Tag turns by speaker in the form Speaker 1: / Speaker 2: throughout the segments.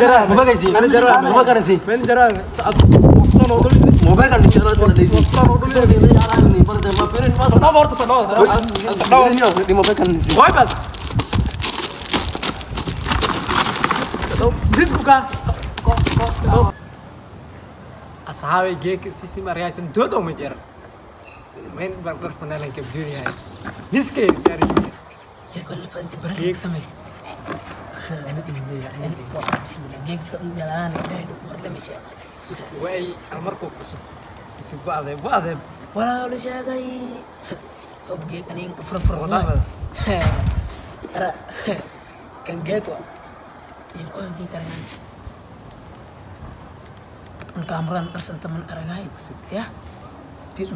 Speaker 1: Jarang, mau pakai sih. Jarang, mau pakai sih.
Speaker 2: Men jarang.
Speaker 1: Mau pakai kan bicara sama dia. Nih, pada tema piring mas. Ini mau pakai sih.
Speaker 2: Woi, Pat. Dis buka. Kok. Asawe ge ke sisi Maria sen dodo mejer. Men barbar penalan ke dunia. Miske sari misk.
Speaker 3: Ya kalau fanti berarti sama. Ini tinggi ya. Ini kok bismillah geng jalan. Berarti masih.
Speaker 2: Woi, amar kok kusu. Si baade, baade.
Speaker 3: Wala lu siya kay. Oke kaning fur-fur
Speaker 2: Wala.
Speaker 3: Ara. Kan geko. Yung ko yung kita rin. Ang kameran persen teman arangay. Ya.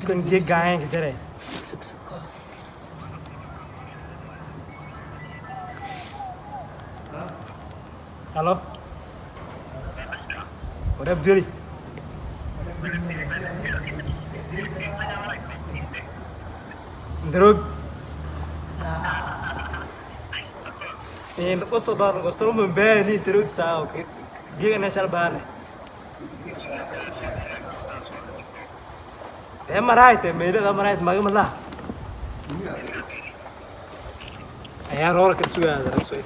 Speaker 2: Kan dia gaya gitu deh.
Speaker 3: Suk-suk ko.
Speaker 2: Halo. Udah berdiri. Drug. In usodar gostor membeni drug sao ke. Dia kan asal bahan. Marai te mede marai mage mala. Ayah roll ke suya ada suya.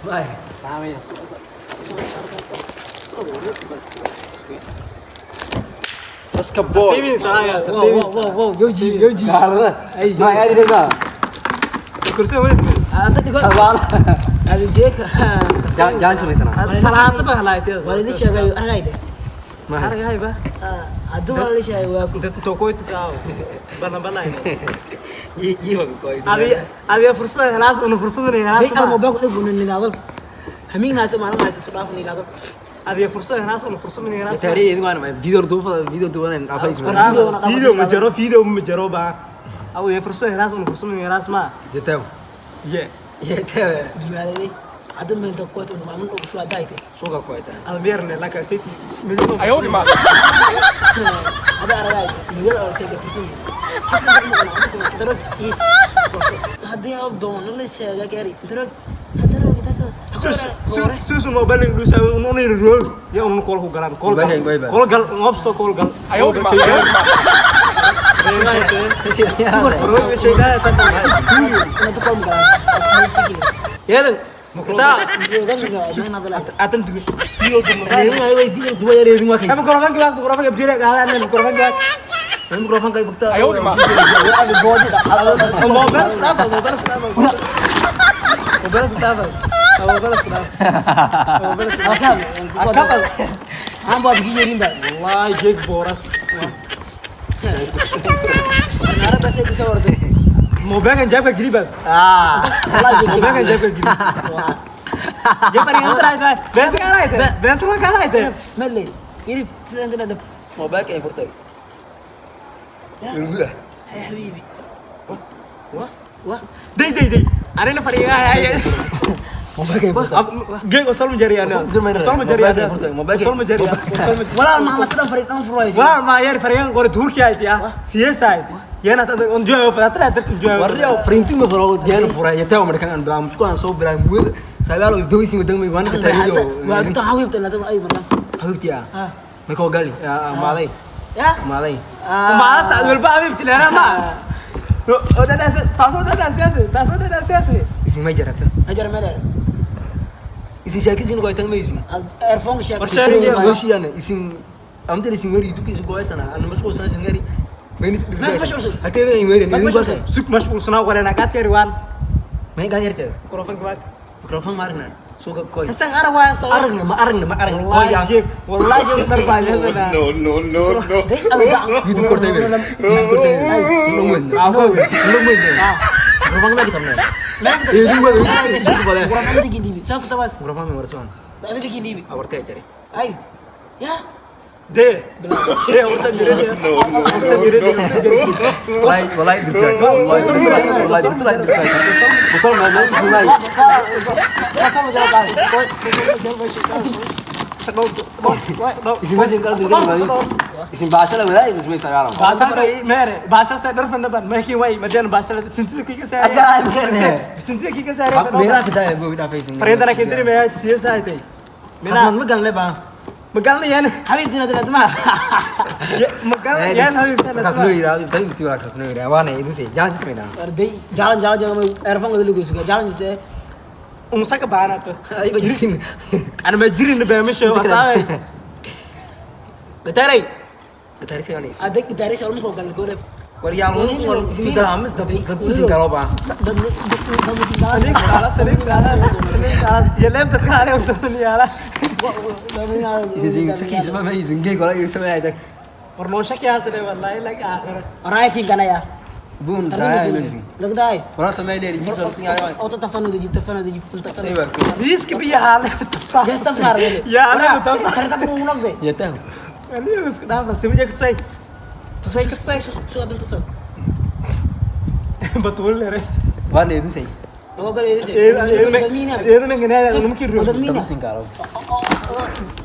Speaker 1: Baik.
Speaker 2: Sama ya suya.
Speaker 1: Terus kebol.
Speaker 2: TV saya.
Speaker 3: Wow, yoji.
Speaker 1: Karena, nah ya di sana.
Speaker 2: Kursi apa itu?
Speaker 3: Anta di ko.
Speaker 1: Sabar.
Speaker 3: Ada gek.
Speaker 1: Jangan sulit tenang.
Speaker 2: Salah apa halai itu?
Speaker 3: Wala ni siya kayo arangay de.
Speaker 1: Mah.
Speaker 2: Harga ba?
Speaker 3: Adu wala ni siya wa.
Speaker 2: Untuk toko itu kau. Bana ini.
Speaker 1: Iya kok itu.
Speaker 2: Ada fursa halas, una fursa ni halas.
Speaker 3: Kay al mo ba ko gunan ni nawal. Haming nasa mana nasa sudah ni nawal.
Speaker 2: Ada fursa halas, una fursa ni halas.
Speaker 1: Tadi itu kan video tuh kan apa itu?
Speaker 2: Video menjaro ba. Aku ya fursa halas, una fursa ni halas mah.
Speaker 1: Jatuh.
Speaker 2: Iya.
Speaker 1: Iya kayak.
Speaker 3: Gimana ni? Adu main to ko to mamun ko suada ite.
Speaker 1: Suka kok itu.
Speaker 2: Albierne la caseti.
Speaker 1: Ayo di mana?
Speaker 3: Ada arangay. Miguel or siya ke fusi. Terus i. Hadi ab don le siya kari. Terus kita sa.
Speaker 2: Susu mau balik dulu saya noni roll. Ya un kol ko garan. Kol gal ngobsto kol gal. Ayo di mana? Super pro saya tentang.
Speaker 3: Ano ko mo.
Speaker 1: Ya dong. Kita
Speaker 2: Atan tuh. Video tuh.
Speaker 1: ini nggak video dua ya di rumah.
Speaker 2: Mikrofon ke bidire kahalan mikrofon ke.
Speaker 1: Mikrofon kayak bukti.
Speaker 2: Ayo di mana?
Speaker 1: Ada body tak.
Speaker 2: Mobil kenapa? Mobil kenapa?
Speaker 3: Akap. Amba begini rimba.
Speaker 2: Wallahi jek boras.
Speaker 3: Nara basa di sawar tu.
Speaker 2: Mobil kan jaga gini bang. Mobil kan jaga gini. Dia paling antara itu. Biasa kan itu. Biasa kan itu.
Speaker 3: Meli. Ini sedang kena ada.
Speaker 1: Mau baik yang foto. Udah.
Speaker 3: Hai habibi. Wah.
Speaker 2: Dei. Ada yang paling ya.
Speaker 1: Mau baik yang foto.
Speaker 2: Geng usah mencari anda. Usah mencari anda. Usah mencari.
Speaker 3: Wala Muhammad tu farid nama Froy.
Speaker 2: Wah, mayar paling gore Turki itu ya. CSI itu. Ya nanti on jual apa? Jual.
Speaker 1: Warrior printing mau follow dia no pura ya tahu mereka kan dalam suka so bilang buat saya lalu doi sih udah mau mana kita video.
Speaker 3: Wah tu Habib tu nanti ayo mana.
Speaker 1: Habib dia. Mereka gali Malay.
Speaker 3: Ya.
Speaker 1: Malay.
Speaker 2: Mas, adul ba Habib tilera ma. Udah dah tahu dah siapa.
Speaker 1: Isi meja rata.
Speaker 3: Ajar medar.
Speaker 1: Isi siapa sih kau itu isi.
Speaker 3: Earphone siya.
Speaker 1: Isi ane isi am tadi singari itu kisah kau sana. Anu masuk sana singari. Menis. Ate yang ingin ini bahasa.
Speaker 2: Suk masuk sana kau nak kat keriwan.
Speaker 1: Main ganyer tu.
Speaker 2: Mikrofon kuat.
Speaker 1: Mikrofon marna. Suka kau.
Speaker 2: Sang arawan so.
Speaker 1: Arang nama kau yang.
Speaker 2: Wallahi terbanyak sudah.
Speaker 1: No.
Speaker 3: Dei ada.
Speaker 1: YouTube korte be. Lumun.
Speaker 2: Aku.
Speaker 1: Mikrofon lagi tamne. Itu boleh.
Speaker 3: Mikrofon di gini. Saya kita mas.
Speaker 1: Mikrofon merson.
Speaker 3: Ada di gini.
Speaker 1: Awartnya cari.
Speaker 3: Ayo. Ya.
Speaker 2: De. Urta dire dia.
Speaker 1: Wallahi betul. Betul mana mulai.
Speaker 3: Macam macam apa?
Speaker 1: Isin masih kalau tinggal balik. Isin bahasa lah berarti isin masih sekarang.
Speaker 2: bahasa saya derfan depan maiki wai madan bahasa sinti ki saya
Speaker 1: Agak aja.
Speaker 2: sinti ki saya
Speaker 1: Merah kita ya bu kita facing.
Speaker 2: perintah nak kentri me sia sai tai
Speaker 1: Mina megang le bang.
Speaker 2: magal ni yan
Speaker 3: Habib tidak mah.
Speaker 2: magal yan habis
Speaker 1: Kasno ira, tapi itu lah kasno ira. Wana itu sih, jangan sih Mina.
Speaker 3: Jalan jangan Erfan dulu gue suka jalan sih.
Speaker 2: umsa ka bana to
Speaker 1: Ayo begini.
Speaker 2: ana me jirin be me show asawe
Speaker 1: Getarai. Getarai sih manis.
Speaker 3: Ada kita soal mau kalau gue
Speaker 1: Yang mau isin kita amis tapi isin kalau bang.
Speaker 2: sering kalah ya lem tatkare untuk ni ala
Speaker 1: Isin saki sebab isin gay kalau isin semua ada.
Speaker 2: promotion kya sare wallahi like akhir
Speaker 3: orang yang kana ya.
Speaker 1: Bun, dah ini isin.
Speaker 3: Lagday.
Speaker 1: Orang sama ini di soal singa.
Speaker 3: Auto tafanu di pun tak tahu.
Speaker 1: Tebak.
Speaker 2: risk bi hal
Speaker 3: Ya staf sar deh.
Speaker 2: ya ala betul
Speaker 3: Karena tak mau ulang deh.
Speaker 1: Ya tahu.
Speaker 2: ini us kenapa sih banyak say tu say ke say
Speaker 3: Suka tentu so.
Speaker 2: betul le
Speaker 1: Wana itu sih.
Speaker 3: Bawa kali itu. Mina.
Speaker 2: ये तो मैं कहने आया हूं कि
Speaker 3: Mina.
Speaker 1: Tapi sing kalau.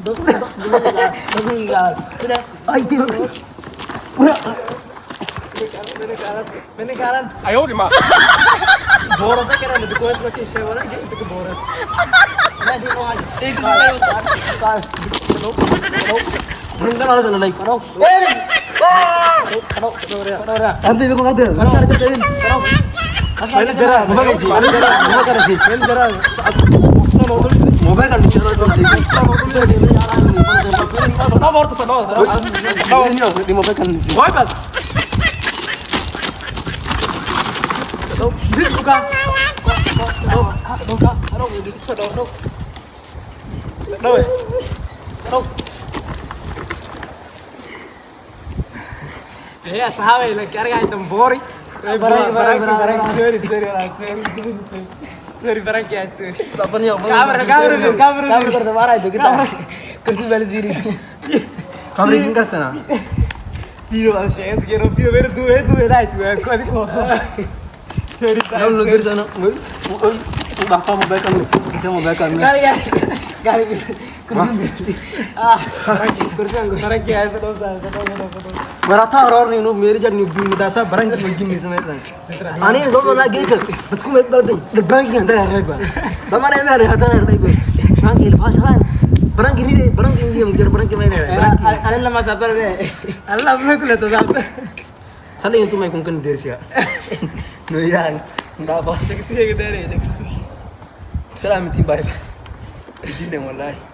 Speaker 3: Dos. Sudah.
Speaker 1: Ay, tiro.
Speaker 2: मैंने कहा
Speaker 4: Ayo di mana?
Speaker 2: Borers है क्या ना कोई इसमें शेव ना कि तो borers
Speaker 3: Nah, di mau aja.
Speaker 2: एक दूसरे
Speaker 1: Belum kan harus naik.
Speaker 3: Karo.
Speaker 1: Nanti aku ada. Mana ada kain?
Speaker 2: मैंने जरा
Speaker 1: Mobile sih. Mobile sih.
Speaker 2: मैंने जरा
Speaker 1: Mobile kan bicara sama dia.
Speaker 2: ना बोर तो ना
Speaker 1: Di mobile kan sih.
Speaker 2: कोई बात तो दिस बुका no ya sahabat lah kira kira itu bori sorry barang kya sorry
Speaker 1: Apa nih?
Speaker 3: Kamera bersuara itu kita. Kursi balik diri.
Speaker 1: Kamera singkat sana.
Speaker 2: video asyik kira video baru dua lah itu aku adik kosong sorry
Speaker 1: Kalau lu kerja sana, bapak mobile kan, bisa mobile kan.
Speaker 3: Kali kursi. Kursi anggur.
Speaker 2: barang kya itu dosa
Speaker 1: Merata orang ni, मेरे जब न्यूज़ में दासा barang kita mungkin ni semua itu. Ani itu mana lagi ke? Betul betul tu. Depan kita ada apa? Lama ni ada ada apa? Sang il pasaran. Barang gini deh, barang gini dia mungkin barang kemana?
Speaker 3: Ada lama sabar deh.
Speaker 2: Allah aku kulit tu satu
Speaker 1: Sana yang tu mai kungkin dari siapa? Nuirang, ndak apa?
Speaker 2: cek sih gitu deh
Speaker 1: Salam tim bye. Ini mulai.